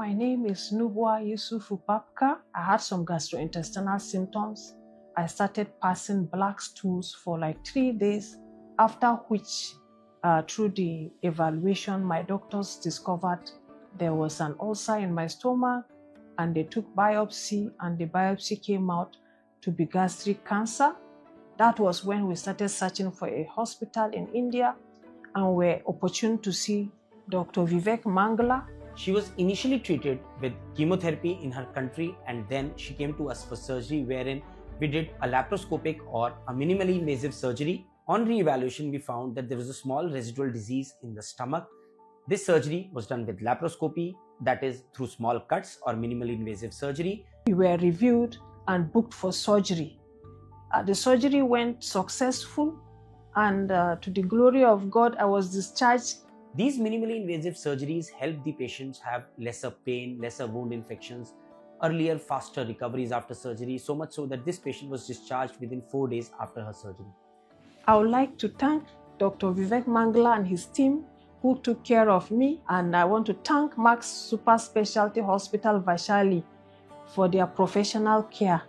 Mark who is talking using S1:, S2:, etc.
S1: My name is Nwowa Yusifi Papka. I had some gastrointestinal symptoms. I started passing black stools for like 3 days, after which, through the evaluation, my doctors discovered there was an ulcer in my stomach, and they took biopsy, and the biopsy came out to be gastric cancer. That was when we started searching for a hospital in India, and were opportune to see Dr. Vivek Mangla.
S2: She was initially treated with chemotherapy in her country, and then she came to us for surgery, wherein we did a laparoscopic or a minimally invasive surgery. On re-evaluation, we found that there was a small residual disease in the stomach. This surgery was done with laparoscopy, that is through small cuts or minimally invasive surgery.
S1: We were reviewed and booked for surgery. The surgery went successful, and to the glory of God, I was discharged.
S2: These minimally invasive surgeries help the patients have lesser pain, lesser wound infections, earlier, faster recoveries after surgery, so much so that this patient was discharged within 4 days after her surgery.
S1: I would like to thank Dr. Vivek Mangla and his team who took care of me, and I want to thank Max Super Specialty Hospital Vaishali for their professional care.